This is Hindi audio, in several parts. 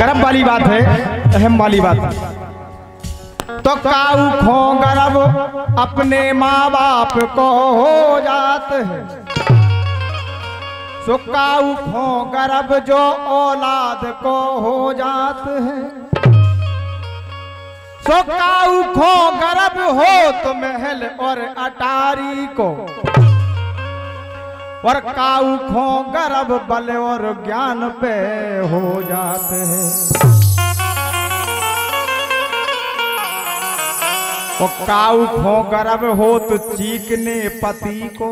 गर्व वाली बात है, अहम वाली बात है। तो काऊ खो गर्व अपने माँ बाप को हो जाते हैं, सो काऊ खो गर्व जो औलाद को हो जाते हैं। सो काऊ खो गर्व हो तो महल और अटारी को, और काऊ खो गर्व बल और ज्ञान पे हो जाते हैं। वो काऊ खो गर्व हो तो चीकने पति को,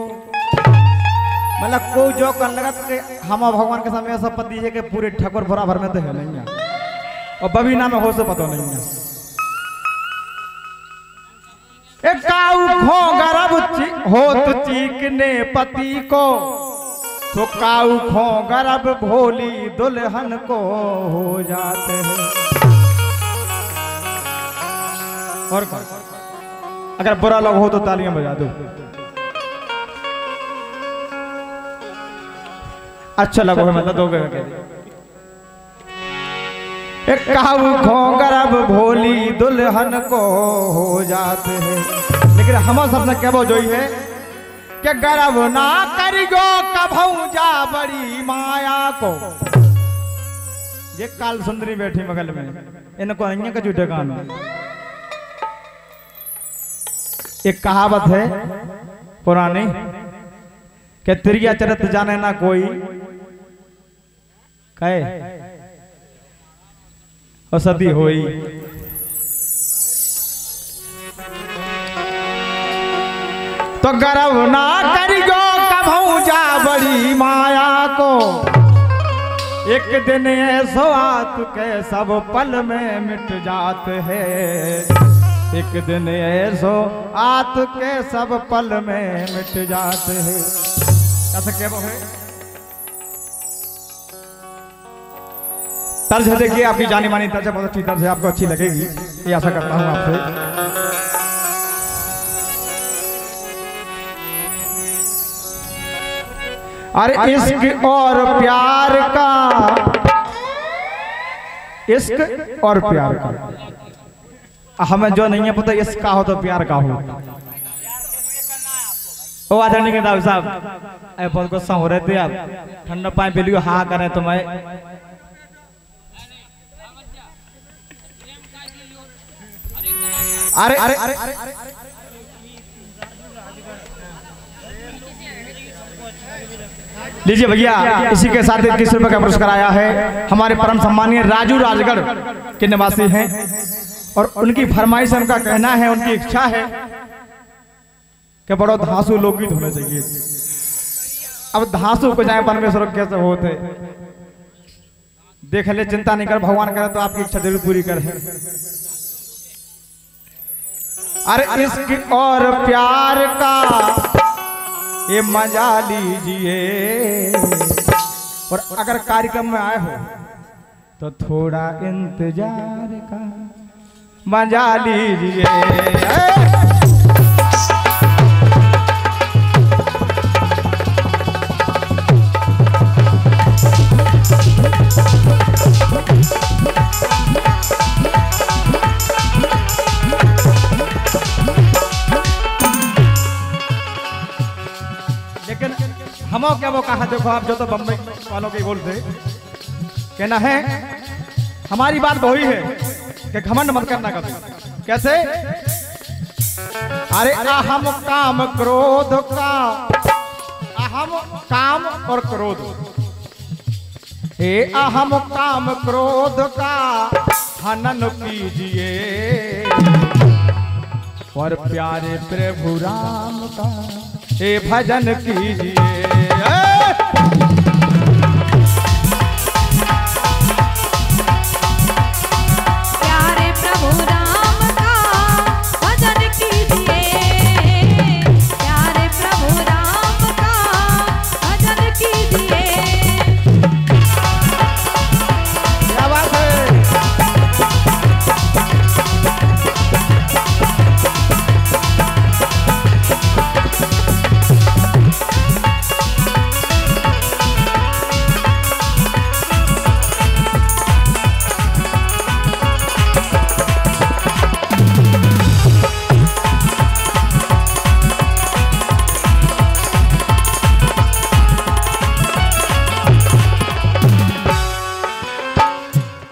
मतलब कोई जो कर लगत के हम भगवान के सामने ऐसा पति है कि पूरे ठकुर भरा भर में तो है नहीं है, और बबीना में हो से पता नहीं है। एक काऊ खो गर्व हो तो चीकने पति को, तो काऊ खो गर्व भोली दुल्हन को हो जाते हैं। और अगर बुरा लोग हो तो तालियां बजा दो, अच्छा लगो है मतलब दोगे। एक काऊ खो गर्व भोली दुल्हन को हो जाते हैं। लेकिन हम सबने क्या वो जोई है कि गर्व ना करियो कभू जा बड़ी माया को। ये काल सुंदरी बैठी बगल में, इनको अन्य का झूठे कान। एक कहावत है पुरानी कि तिरिया चरत जाने ना कोई कहे और सदी होई। तो गर्व ना करियो कभू जा बड़ी माया को, एक दिन ऐसो आत के सब पल में मिट जाते हैं। एक दिन ऐसो आत के सब पल में मिट जाते हैं। ऐसा क्या है? तर्ज देखिए, आपकी जानी मानी तर्ज, बहुत अच्छी तर्ज है, आपको अच्छी लगेगी, ये आशा करता हूं आपसे। अरे इश्क और प्यार का, इश्क और प्यार का, हमें जो नहीं है पता इसका हो तो प्यार का हो। ओ आदरणीय के दाऊ साहब, बहुत गुस्सा हो रहे थे आप, ठंडा पानी पी लियो, हाँ करें तो मैं। अरे अरे अरे लीजिए भैया, इसी के साथ 21 रुपए का पुरस्कार आया है। हमारे परम सम्मानीय राजू राजगढ़ के निवासी हैं, और उनकी फरमाइश, उनका कहना है, उनकी इच्छा है कि बड़ो धांसू लोकगीत होने चाहिए। अब धांसू को जाए परमेश्वर कैसे होते देख ले, चिंता नहीं कर, भगवान करे तो आपकी इच्छा जरूर पूरी करे। अरे इश्क और प्यार का ये मजा लीजिए, और अगर कार्यक्रम में आए हो तो थोड़ा इंतजार का मजा लीजिए। लेकिन हम क्या वो कहा, देखो आप जो तो बम्बई वालों के बोलते, कहना है हमारी बात वही है कि घमंड मत करना कभी। कैसे? अरे अहम काम क्रोध का, अहम काम और क्रोध, हे अहम काम क्रोध का हनन कीजिए, और प्यारे प्रभु राम का हे भजन कीजिए।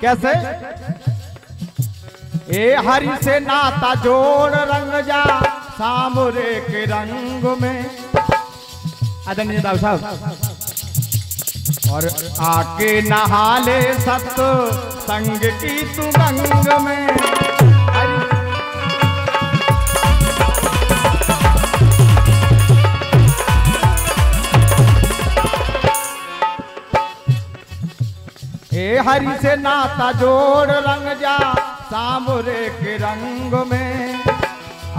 कैसे? ए हरि से नाता जोड़ रंग जा सांवरे के रंग में। आदरणीय दाऊ साहब, और आके नहा ले सत संग की तू गंग में। ए हरि से नाता जोड़ रंग जा सांवरे के रंग में।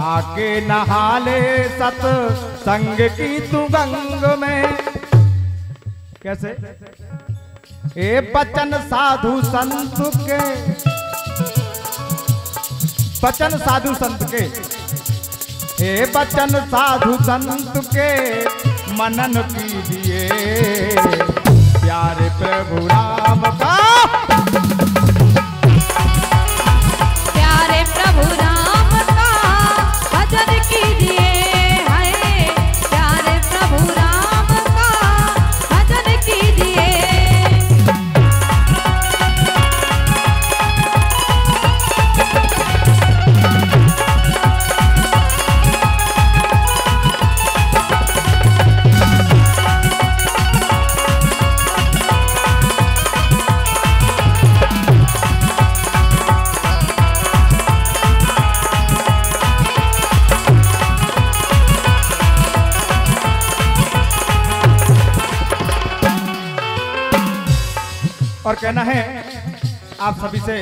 आके नहा ले सत संग की तू गंग में। कैसे? ए बचन साधु संत के, बचन साधु संत के, ए बचन साधु संत के मनन कीजिए प्यारे प्रभु राम का। प्यारे प्रभु राम का भजन कीजिए, हाय प्यारे प्रभु राम का भजन कीजिए। और कहना है आप सभी से,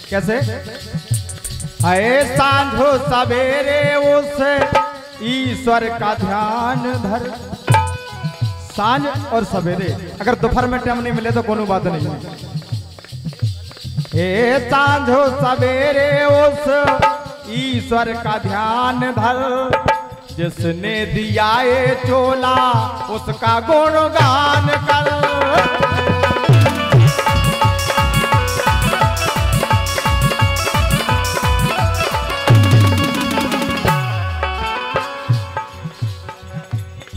कैसे? आए सांझो सवेरे उस ईश्वर का ध्यान धर। सांझ और सवेरे, अगर दोपहर में टाइम नहीं मिले तो कोनो बात नहीं है। ए सांझो सवेरे उस ईश्वर का ध्यान धर। जिसने दिया ये चोला उसका गुणगान कर।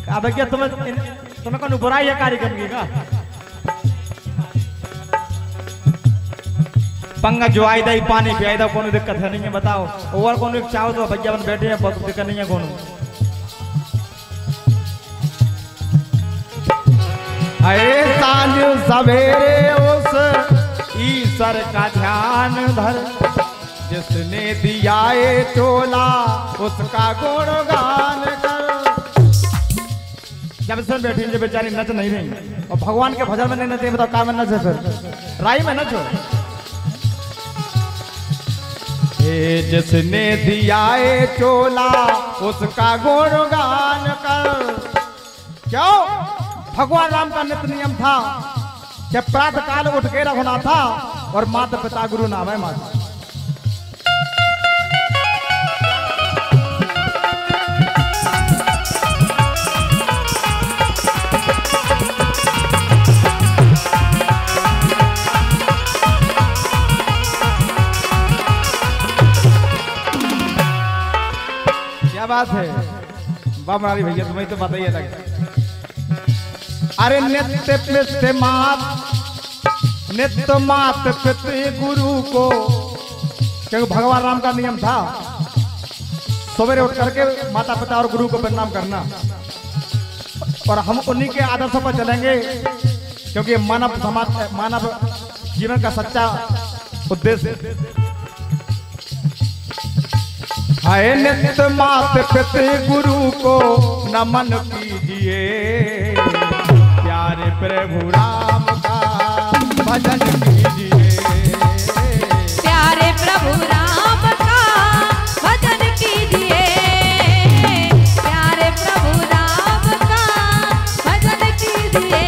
अब क्या तुम्हें कौन बुराई है कार्यक्रम की का? पंगा जो आई दई पानी पियाई दा, कोनो दिक्कत है नहीं है बताओ। और कोनो चाहो तो भैया बन बैठे हैं, बहुत दिक्कत नहीं है कोनो। अरे सांझ सवेरे उस ईश्वर का ध्यान धर। जिसने दिया ये चोला उसका गुणगान कर। जब से बैठी जो बेचारी नच नहीं रही और भगवान के भजन में नहीं नचे, बताओ का में नचे? फिर राई में नचो। जिसने दिया ये चोला उसका गुणगान कर। क्यों? भगवान राम का नित्य नियम था कि प्रातः काल उठ के रखना था और माता पिता गुरु नाम है माता। क्या बात है बाबा भैया, तुम्हें तो बताइए लगे। अरे नित्य पित्य मात, नित्य मात पितृ गुरु को, क्योंकि भगवान राम का नियम था सवेरे उठ करके माता पिता और गुरु को प्रणाम करना। और हम उन्हीं के आदर्शों पर चलेंगे, क्योंकि मानव समाज, मानव जीवन का सच्चा उद्देश्य। हाय नित्य मात पितृ गुरु को नमन कीजिए प्यारे प्रभु राम का भजन कीजिए। प्यारे प्रभु राम का भजन कीजिए, प्यारे प्रभु राम का भजन कीजिए।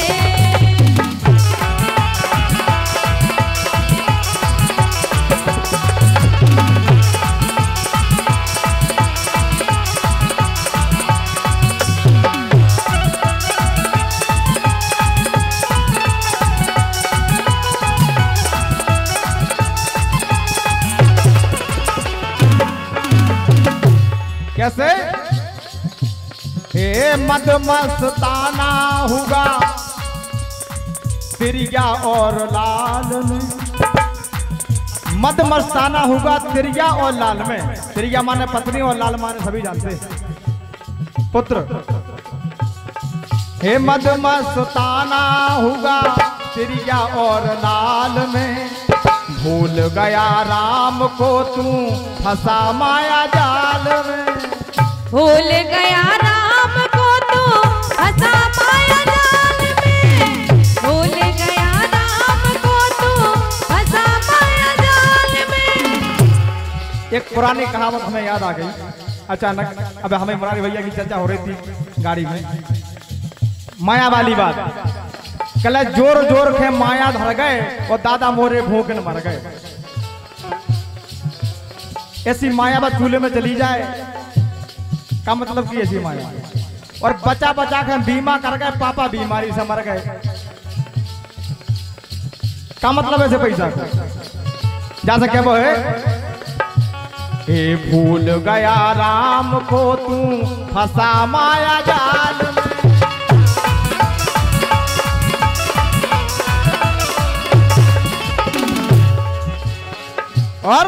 कैसे? हे मद मस्ताना हुआ तिरिया और लाल में। मद मस्ताना होगा तिरिया और लाल में। तिरिया माने पत्नी और लाल माने सभी जानते हैं पुत्र। हे मद मस्ताना होगा तिरिया और लाल में, भूल गया राम को तू फंसा माया जाल में। भूल गया राम को तू फंसा माया जाल में, भूल गया राम को तू फंसा माया जाल में। एक पुरानी कहावत हमें याद आ गई अचानक। अब हमें मुरारी भैया की चर्चा हो रही थी गाड़ी में, माया वाली बात। कल जोर जोर के माया धर गए और दादा मोरे भूखन मर गए। ऐसी माया बस चूल्हे में चली जाए का मतलब की ऐसी माया। और बचा बचा के बीमा कर गए, पापा बीमारी से मर गए का मतलब ऐसे पैसा को जा सके वो है। ए भूल गया राम को तू फंसा माया जाल में। और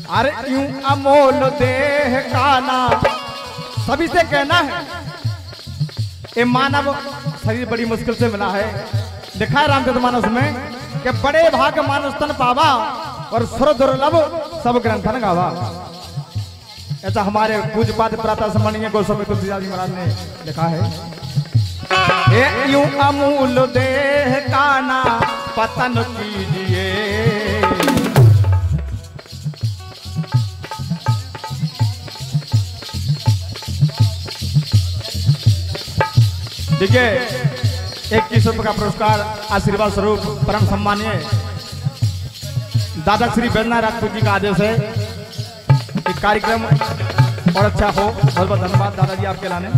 अरे यूं अमोल देह काना सभी से कहना है, ये मानव शरीर बड़ी मुश्किल से मिला है। लिखा है रामचरितमानस में कि बड़े भाग मानस तन पावा और सुर दुर्लभ सब ग्रंथन गावा। ऐसा हमारे पूज्यपाद प्रातः सम्मानीय गोस्वामी तुलसीदास जी महाराज ने लिखा है। ये यूं अमूल देह काना पतन कीजिए, देखिए 21 रुपये का पुरस्कार आशीर्वाद स्वरूप परम सम्मानीय दादा श्री बैद्यनाथ राजपूत जी का आदेश है। एक कार्यक्रम और अच्छा हो, बहुत बहुत धन्यवाद दादाजी आपके लाने।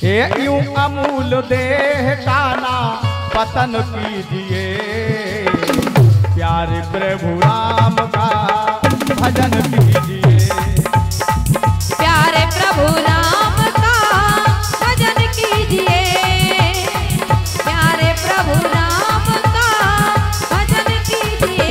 ये यूं अमूल देह काना पतन कीजिए, प्यारे प्रभु राम का भजन कीजिए। प्यारे प्रभु राम का भजन कीजिए, प्यारे प्रभु राम का भजन कीजिए।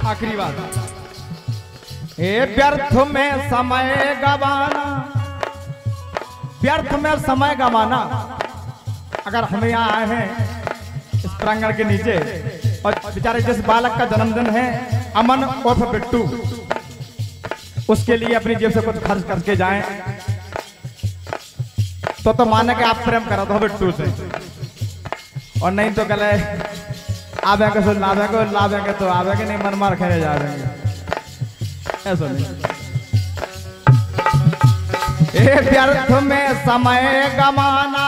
आखिरी बात, हे व्यर्थ में समय गवाना, व्यर्थ में समय गवाना। अगर हम यहाँ आए हैं इस प्रांगण के नीचे और बेचारे जिस बालक का जन्मदिन है अमन उर्फ बिट्टू, उसके लिए अपनी जेब से कुछ खर्च करके जाएं तो माने कि आप प्रेम करो तो बिट्टू से, और नहीं तो कल आवेंगे तो लावेंगे तो आवेंगे, नहीं मन मार खेले जा रहे ऐसा नहीं। व्यर्थ में समय गवाना,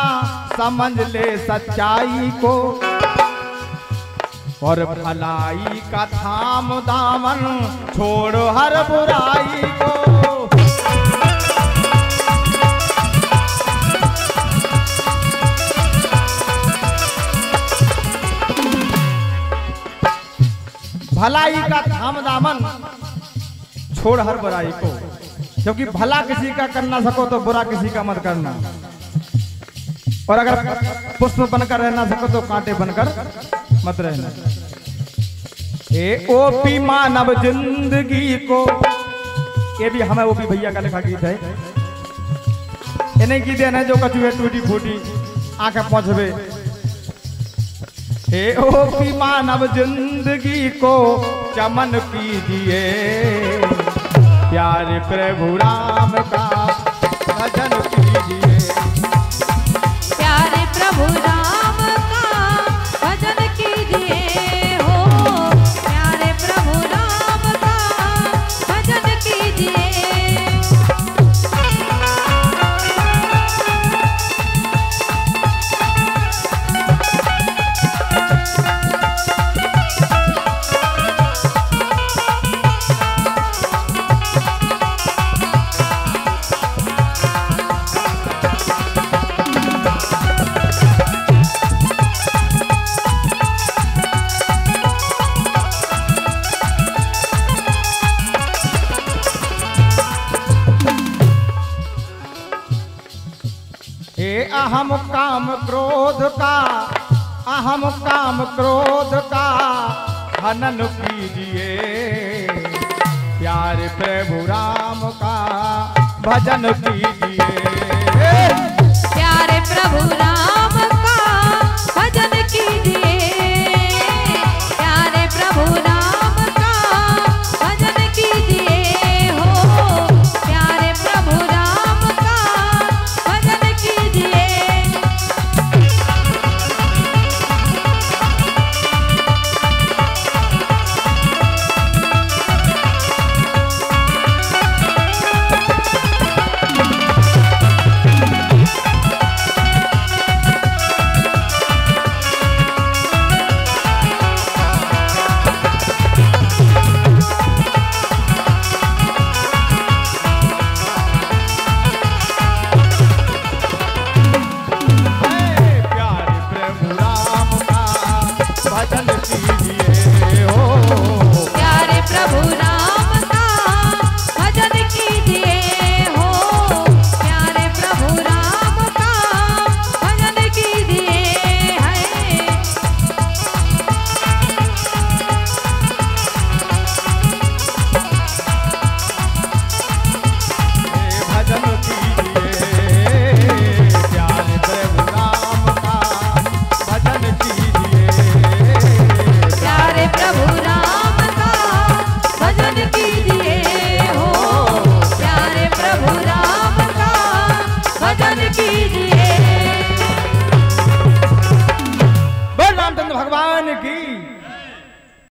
समझ ले सच्चाई को, और भलाई का थाम दामन, छोड़ हर बुराई को। भलाई का थाम दामन, छोड़ हर बुराई को। क्योंकि भला किसी का करना सको तो बुरा किसी का मत करना, और अगर पुष्प बनकर रहना सको तो कांटे बनकर मत रहना। ओपी मानव जिंदगी को, ये भी हमें ओपी भैया का लिखा गीत है। ये नहीं गीत है जो कचुए टूटी फूटी आंखें पहुंचवे। हे ओपी मानव जिंदगी को चमन कीजिए, प्यारे प्रभु राम का भजन कीजिए। प्यारे प्रभु राम का भजन कीजिए हो, प्यारे प्रभु राम का भजन कीजिए। अहम काम क्रोध का, अहम काम क्रोध का हनन कीजिए, प्यारे प्रभु राम का भजन कीजिए। प्यारे प्रभु राम